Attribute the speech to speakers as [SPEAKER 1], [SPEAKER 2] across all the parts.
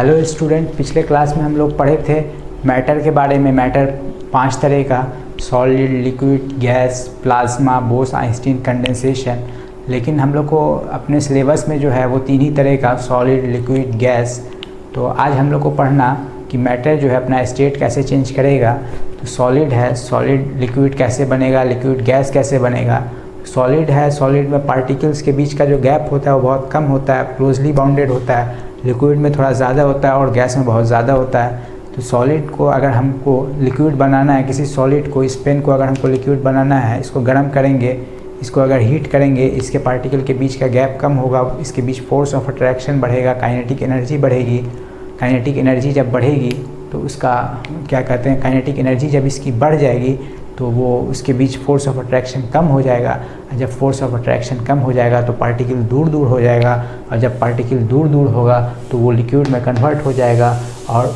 [SPEAKER 1] Hello student, पिछले class में हम लोग पढ़े थे मैटर के बारे में। मैटर 5 तरह का, solid, liquid, gas, plasma, Bose Einstein condensation. लेकिन हम लोग को अपने सिलेबस में जो है वो 3 ही तरह का, सॉलिड, लिक्विड, गैस। तो आज हम लोग को पढ़ना कि मैटर जो है अपना स्टेट कैसे चेंज करेगा। तो सॉलिड है, सॉलिड लिक्विड कैसे बनेगा, लिक्विड गैस कैसे बनेगा। सॉलिड है, सॉलिड में पार्टिकल्स के बीच का जो गैप होता है वो बहुत कम होता है, क्लोजली बाउंडेड होता है। लिक्विड में थोड़ा ज़्यादा होता है और गैस में बहुत ज़्यादा होता है। तो सॉलिड को अगर हमको लिक्विड बनाना है, किसी सॉलिड को, इस पेन को अगर हमको लिक्विड बनाना है, इसको गर्म करेंगे, इसको अगर हीट करेंगे, इसके पार्टिकल के बीच का गैप कम होगा, इसके बीच फोर्स ऑफ अट्रैक्शन बढ़ेगा, काइनेटिक एनर्जी बढ़ेगी। काइनेटिक एनर्जी जब बढ़ेगी तो उसका क्या कहते हैं, काइनेटिक एनर्जी जब इसकी बढ़ जाएगी तो वो उसके बीच फोर्स ऑफ अट्रैक्शन कम हो जाएगा। जब फोर्स ऑफ अट्रैक्शन कम हो जाएगा तो पार्टिकल दूर दूर हो जाएगा, और जब पार्टिकल दूर दूर होगा तो वो लिक्विड में कन्वर्ट हो जाएगा। और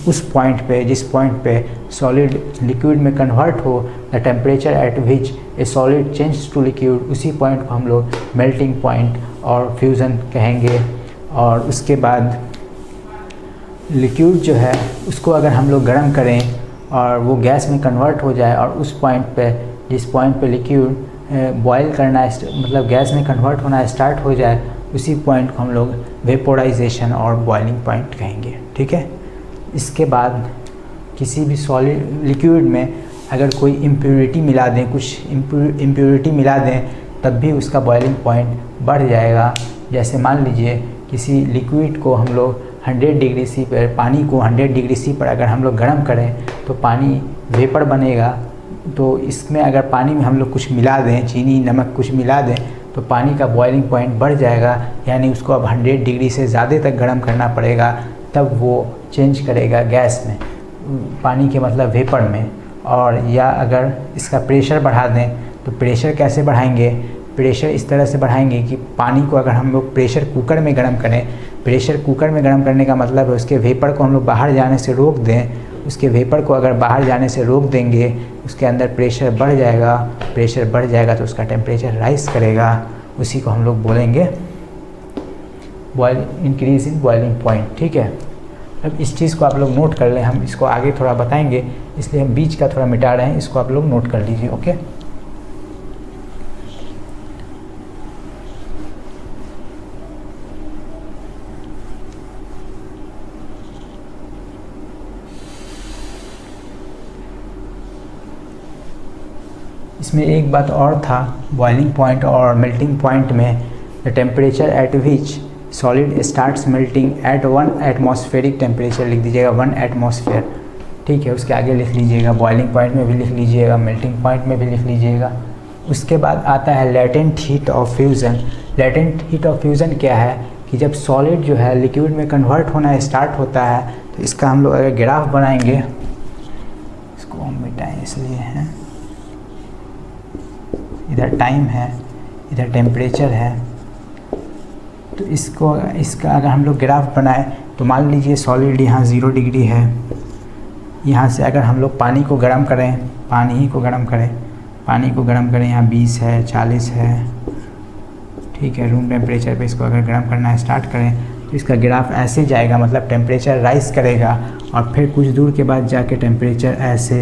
[SPEAKER 1] उस पॉइंट पे, जिस पॉइंट पे सॉलिड लिक्विड में कन्वर्ट हो, the temperature at which a solid change to liquid, उसी पॉइंट को हम लोग मेल्टिंग पॉइंट और फ्यूज़न कहेंगे। और उसके बाद लिक्विड जो है उसको अगर हम लोग गर्म करें और वो गैस में कन्वर्ट हो जाए, और उस पॉइंट पे, जिस पॉइंट पे लिक्विड बॉयल करना, मतलब गैस में कन्वर्ट होना स्टार्ट हो जाए, उसी पॉइंट को हम लोग वेपोराइजेशन और बॉइलिंग पॉइंट कहेंगे। ठीक है। इसके बाद किसी भी सॉलिड लिक्विड में अगर कोई इम्प्योरिटी मिला दें, कुछ इम्प्योरिटी मिला दें, तब भी उसका बॉइलिंग पॉइंट बढ़ जाएगा। जैसे मान लीजिए किसी लिक्विड को हम लोग 100 डिग्री सी पर, पानी को 100 डिग्री सी पर अगर हम लोग गर्म करें तो पानी वेपर बनेगा। तो इसमें अगर पानी में हम लोग कुछ मिला दें, चीनी, नमक कुछ मिला दें, तो पानी का बॉइलिंग पॉइंट बढ़ जाएगा। यानी उसको अब 100 डिग्री से ज़्यादा तक गर्म करना पड़ेगा, तब वो चेंज करेगा गैस में, पानी के मतलब वेपर में। और या अगर इसका प्रेशर बढ़ा दें, तो प्रेशर कैसे बढ़ाएंगे? प्रेशर इस तरह से बढ़ाएंगे कि पानी को अगर हम लोग प्रेशर कुकर में गर्म करें, प्रेशर कुकर में गर्म करने का मतलब है उसके वेपर को हम लोग बाहर जाने से रोक दें। उसके वेपर को अगर बाहर जाने से रोक देंगे, उसके अंदर प्रेशर बढ़ जाएगा। प्रेशर बढ़ जाएगा तो उसका टेम्परेचर राइज करेगा। उसी को हम लोग बोलेंगे इंक्रीज इन बॉइलिंग पॉइंट। ठीक है। अब इस चीज़ को आप लोग नोट कर लें, हम इसको आगे थोड़ा बताएंगे, इसलिए हम बीच का थोड़ा मिटा रहे हैं, इसको आप लोग नोट कर लीजिए। ओके। इसमें एक बात और था, बॉइलिंग पॉइंट और मेल्टिंग पॉइंट में, the temperature at which solid starts melting at 1 atmospheric temperature, लिख दीजिएगा 1 एटमॉस्फेयर। ठीक है। उसके आगे लिख लीजिएगा, बॉइलिंग पॉइंट में भी लिख लीजिएगा, मेल्टिंग पॉइंट में भी लिख लीजिएगा। उसके बाद आता है latent heat of fusion. Latent heat of fusion क्या है कि जब सॉलिड जो है लिक्विड में कन्वर्ट होना स्टार्ट होता है, तो इसका हम लोग अगर ग्राफ बनाएंगे, इसको हम मिटाएँ इसलिए हैं, इधर टाइम है, इधर टेम्परेचर है। तो इसका अगर हम लोग ग्राफ बनाएं, तो मान लीजिए सॉलिड यहाँ 0 डिग्री है। यहाँ से अगर हम लोग पानी को गर्म करें, पानी ही को गर्म करें, यहाँ 20 है, 40 है। ठीक है। रूम टेम्परेचर पे इसको अगर गर्म करना स्टार्ट करें तो इसका ग्राफ ऐसे जाएगा, मतलब टेम्परेचर राइज करेगा, और फिर कुछ दूर के बाद जाके टेम्परेचर ऐसे,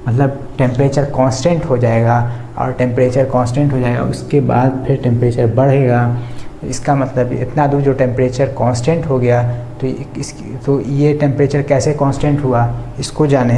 [SPEAKER 1] मतलब टेम्परेचर कांस्टेंट हो जाएगा। और टेम्परेचर कांस्टेंट हो जाएगा, उसके बाद फिर टेम्परेचर बढ़ेगा। इसका मतलब इतना दूर जो टेम्परेचर कांस्टेंट हो गया, तो ये टेम्परेचर कैसे कांस्टेंट हुआ इसको जाने।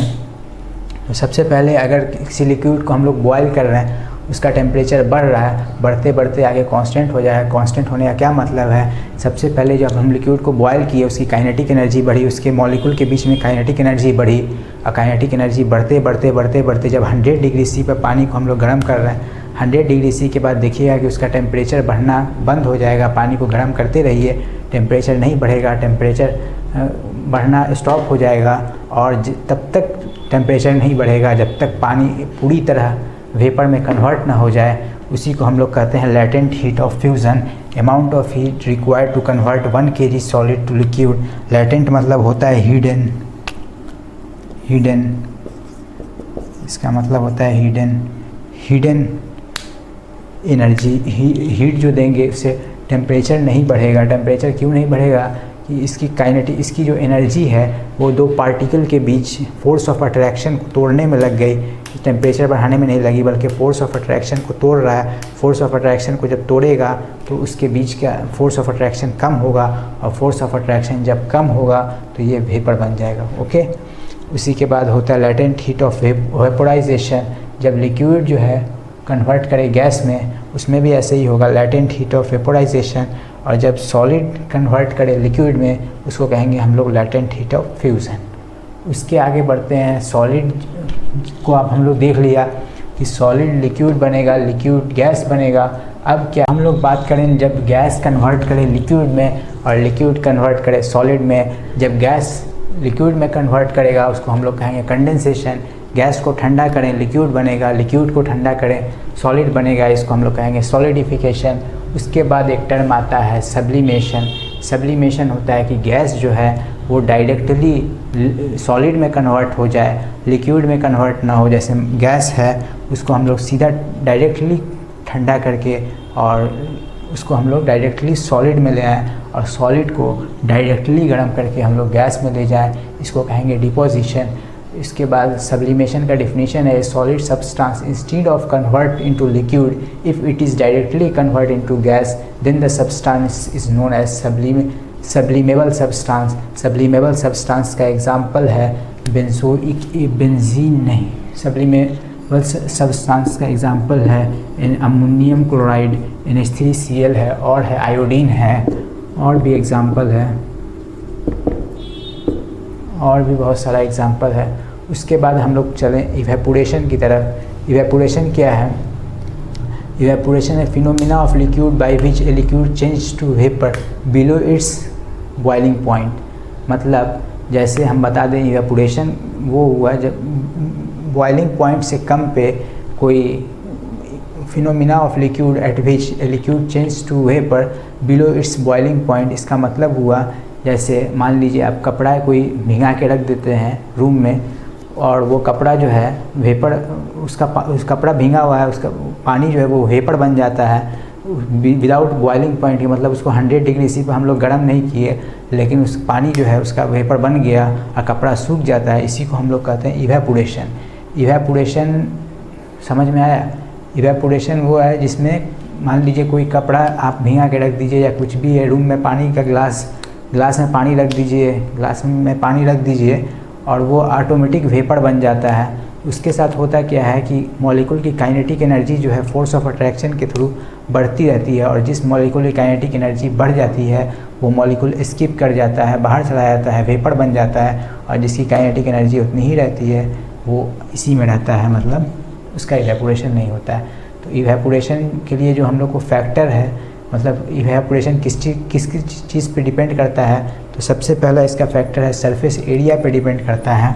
[SPEAKER 1] तो सबसे पहले अगर किसी लिक्विड को हम लोग बॉयल कर रहे हैं, उसका टेम्परेचर बढ़ रहा है, बढ़ते बढ़ते आगे कांस्टेंट हो जाएगा। कांस्टेंट होने का क्या मतलब है? सबसे पहले जब हम लिक्विड को बॉयल किए, उसकी काइनेटिक एनर्जी बढ़ी, उसके मॉलिक्यूल के बीच में काइनेटिक एनर्जी बढ़ी, और काइनेटिक एनर्जी बढ़ते बढ़ते जब 100 डिग्री सी पर पानी को हम लोग गर्म कर रहे हैं, 100 डिग्री सी के बाद देखिएगा कि उसका टेम्परेचर बढ़ना बंद हो जाएगा। पानी को गर्म करते रहिए, टेम्परेचर नहीं बढ़ेगा, टेम्परेचर बढ़ना स्टॉप हो जाएगा। और तब तक टेम्परेचर नहीं बढ़ेगा जब तक पानी पूरी तरह वेपर में कन्वर्ट ना हो जाए। उसी को हम लोग कहते हैं latent heat of fusion. Amount of heat required to convert 1 kg solid to liquid. Latent मतलब होता है हिडन, इसका मतलब होता है हिडन एनर्जी। हीट जो देंगे उससे टेम्परेचर नहीं बढ़ेगा। टेम्परेचर क्यों नहीं बढ़ेगा? कि इसकी काइनेटिक, इसकी जो एनर्जी है वो दो पार्टिकल के बीच फोर्स ऑफ अट्रैक्शन को तोड़ने में लग गई, टेम्परेचर बढ़ाने में नहीं लगी बल्कि फोर्स ऑफ अट्रैक्शन को तोड़ रहा है। फोर्स ऑफ अट्रैक्शन को जब तोड़ेगा तो उसके बीच का फोर्स ऑफ अट्रैक्शन कम होगा, और फोर्स ऑफ अट्रैक्शन जब कम होगा तो ये वेपर बन जाएगा। ओके, उसी के बाद होता है लेटेंट हीट ऑफ वेपोराइजेशन। जब लिक्विड जो है कन्वर्ट करे गैस में, उसमें भी ऐसे ही होगा, लेटेंट हीट ऑफ वेपोराइजेशन। और जब सॉलिड कन्वर्ट करे लिक्विड में, उसको कहेंगे हम लोग लेटेंट हीट ऑफ फ्यूज़न। उसके आगे बढ़ते हैं, सॉलिड को आप हम लोग देख लिया कि सॉलिड लिक्विड बनेगा, लिक्विड गैस बनेगा। अब क्या हम लोग बात करें, जब गैस कन्वर्ट करे लिक्विड में और लिक्विड कन्वर्ट करे सॉलिड में, जब गैस लिक्विड में कन्वर्ट करेगा उसको हम लोग कहेंगे कंडेंसेशन। गैस को ठंडा करें लिक्विड बनेगा, लिक्विड को ठंडा करें सॉलिड बनेगा, इसको हम लोग कहेंगे सॉलिडिफिकेशन। उसके बाद एक टर्म आता है सब्लिमेशन। सब्लिमेशन होता है कि गैस जो है वो डायरेक्टली सॉलिड में कन्वर्ट हो जाए, लिक्विड में कन्वर्ट ना हो। जैसे गैस है उसको हम लोग सीधा डायरेक्टली ठंडा करके और उसको हम लोग डायरेक्टली सॉलिड में ले आएँ, और सॉलिड को डायरेक्टली गर्म करके हम लोग गैस में ले जाएँ, इसको कहेंगे डिपोजिशन। इसके बाद सब्लिमेशन का डिफिनीशन है, solid substance instead of convert into liquid if it is directly convert into gas then the substance is known as sublimable substance. Sublimable substance का एग्जांपल है बेंजीन नहीं, सब्लिमेबल सब्सटेंस का example है ammonium chloride, NH3Cl है, और है iodine है, और भी एग्जांपल है, और भी बहुत सारा एग्जांपल है। उसके बाद हम लोग चलें इवेपोरेशन की तरफ। इवेपोरेशन क्या है? इवेपोरेशन है phenomena of liquid by which a liquid change to vapour below its boiling point. मतलब जैसे हम बता दें इवेपोरेशन वो हुआ जब बॉइलिंग पॉइंट से कम पे कोई phenomena of liquid at which a liquid change to vapour below its boiling point. इसका मतलब हुआ जैसे मान लीजिए आप कपड़ा कोई भिंगा के रख देते हैं रूम में, और वो कपड़ा जो है वेपर उस कपड़ा भींगा हुआ है, उसका पानी जो है वो वेपर बन जाता है विदाउट बॉइलिंग पॉइंट के। मतलब उसको 100 डिग्री सी पर हम लोग गर्म नहीं किए, लेकिन उस पानी जो है उसका वेपर बन गया और कपड़ा सूख जाता है। इसी को हम लोग कहते हैं इवेपोरेशन। इवेपोरेशन समझ में आया? इवेपोरेशन वो है जिसमें मान लीजिए कोई कपड़ा आप भिंगा के रख दीजिए, या कुछ भी है रूम में, पानी का ग्लास में पानी रख दीजिए, ग्लास में पानी रख दीजिए, और वो ऑटोमेटिक वेपर बन जाता है। उसके साथ होता क्या है कि मॉलिक्यूल की काइनेटिक एनर्जी जो है फोर्स ऑफ अट्रैक्शन के थ्रू बढ़ती रहती है, और जिस मॉलिक्यूल की काइनेटिक एनर्जी बढ़ जाती है वो मॉलिक्यूल स्किप कर जाता है, बाहर चला जाता है, वेपर बन जाता है, और जिसकी काइनेटिक एनर्जी उतनी ही रहती है वो इसी में रहता है, मतलब उसका इवेपोरेशन नहीं होता है। तो इवेपोरेशन के लिए जो हम लोग को फैक्टर है, मतलब इवेपोरेशन किस चीज़ पे डिपेंड करता है, तो सबसे पहला इसका फैक्टर है सरफेस एरिया पे डिपेंड करता है।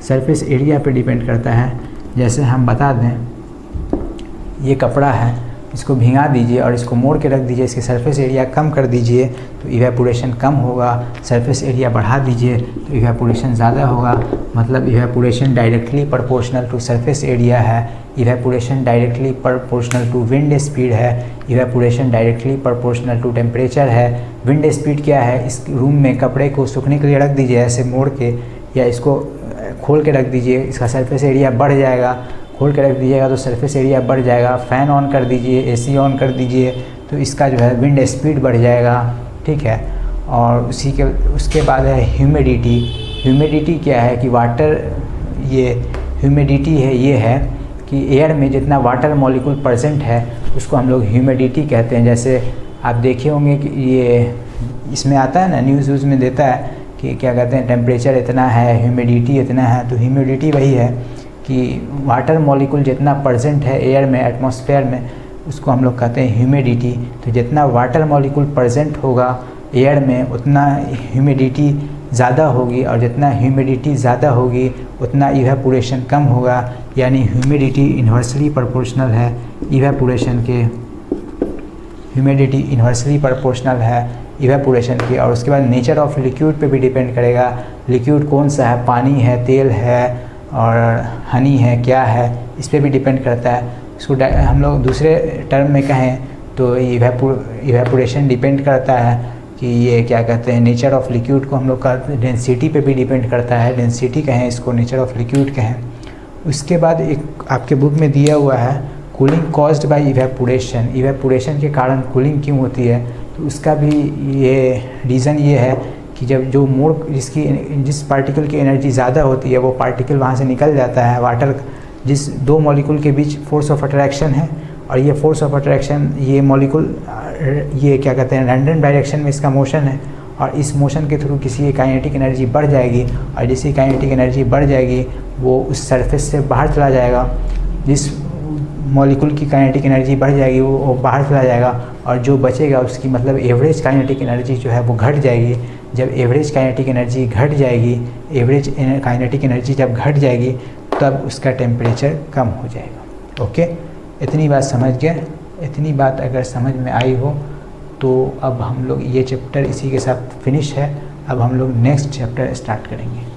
[SPEAKER 1] सरफेस एरिया पे डिपेंड करता है। जैसे हम बता दें ये कपड़ा है, इसको भिंगा दीजिए और इसको मोड़ के रख दीजिए, इसकी सरफेस एरिया कम कर दीजिए तो इवेपोरेशन कम होगा। सरफेस एरिया बढ़ा दीजिए तो इवेपोरेशन ज़्यादा होगा। मतलब evaporation directly proportional to surface area है, evaporation directly proportional to wind speed है, evaporation directly proportional to temperature है। विंड स्पीड क्या है? इस रूम में कपड़े को सूखने के लिए रख दीजिए ऐसे मोड़ के, या इसको खोल के रख दीजिए, इसका सरफेस एरिया बढ़ जाएगा। खोल के रख दीजिएगा तो सरफेस एरिया बढ़ जाएगा। फ़ैन ऑन कर दीजिए, एसी ऑन कर दीजिए तो इसका जो है विंड स्पीड बढ़ जाएगा, ठीक है। और उसके बाद है ह्यूमिडिटी। ह्यूमिडिटी क्या है कि वाटर, ये ह्यूमिडिटी है, ये है कि एयर में जितना वाटर मॉलिक्यूल प्रेजेंट है उसको हम लोग ह्यूमिडिटी कहते हैं। जैसे आप देखे होंगे कि ये इसमें आता है ना, न्यूज़ में देता है कि क्या कहते हैं टेम्परेचर इतना है, ह्यूमिडिटी इतना है। तो ह्यूमिडिटी वही है कि वाटर मॉलिक्यूल जितना प्रेजेंट है एयर में, एटमॉस्फेयर में, उसको हम लोग कहते हैं ह्यूमिडिटी। तो जितना वाटर मॉलिक्यूल प्रेजेंट होगा एयर में उतना ह्यूमिडिटी ज़्यादा होगी, और जितना ह्यूमिडिटी ज़्यादा होगी उतना इवेपोरेशन कम होगा। यानी ह्यूमिडिटी इन्वर्सली प्रोपोर्शनल है इवेपोरेशन के, ह्यूमिडिटी इन्वर्सली प्रोपोर्शनल है इवेपोरेशन की। और उसके बाद नेचर ऑफ लिक्विड पे भी डिपेंड करेगा, लिक्विड कौन सा है, पानी है, तेल है और हनी है, क्या है, इस पे भी डिपेंड करता है। इसको हम लोग दूसरे टर्म में कहें तो इवेपोरेशन डिपेंड करता है कि ये क्या कहते हैं, नेचर ऑफ लिक्विड को हम लोग का डेंसिटी पे भी डिपेंड करता है, डेंसिटी कहें इसको, नेचर ऑफ लिक्विड कहें। उसके बाद एक आपके बुक में दिया हुआ है cooling caused by evaporation, evaporation के कारण कूलिंग क्यों होती है, तो उसका भी ये रीज़न ये है कि जब जो मोर जिस पार्टिकल की एनर्जी ज़्यादा होती है वो पार्टिकल वहाँ से निकल जाता है। वाटर जिस दो मॉलिक्यूल के बीच फोर्स ऑफ अट्रैक्शन है, और ये फोर्स ऑफ अट्रैक्शन ये मॉलिक्यूल ये क्या कहते हैं रैंडम डायरेक्शन में इसका मोशन है, और इस मोशन के थ्रू किसी की काइनेटिक एनर्जी बढ़ जाएगी, और जिसकी काइनेटिक एनर्जी बढ़ जाएगी वो उस सरफेस से बाहर चला जाएगा। जिस मॉलिक्यूल की काइनेटिक एनर्जी बढ़ जाएगी वो बाहर चला जाएगा, और जो बचेगा उसकी मतलब एवरेज काइनेटिक एनर्जी जो है वो घट जाएगी। जब एवरेज काइनेटिक एनर्जी घट जाएगी, एवरेज काइनेटिक एनर्जी जब घट जाएगी तब उसका टेम्परेचर कम हो जाएगा। ओके, इतनी बात समझ गए? इतनी बात अगर समझ में आई हो तो अब हम लोग ये चैप्टर इसी के साथ फिनिश है। अब हम लोग नेक्स्ट चैप्टर स्टार्ट करेंगे।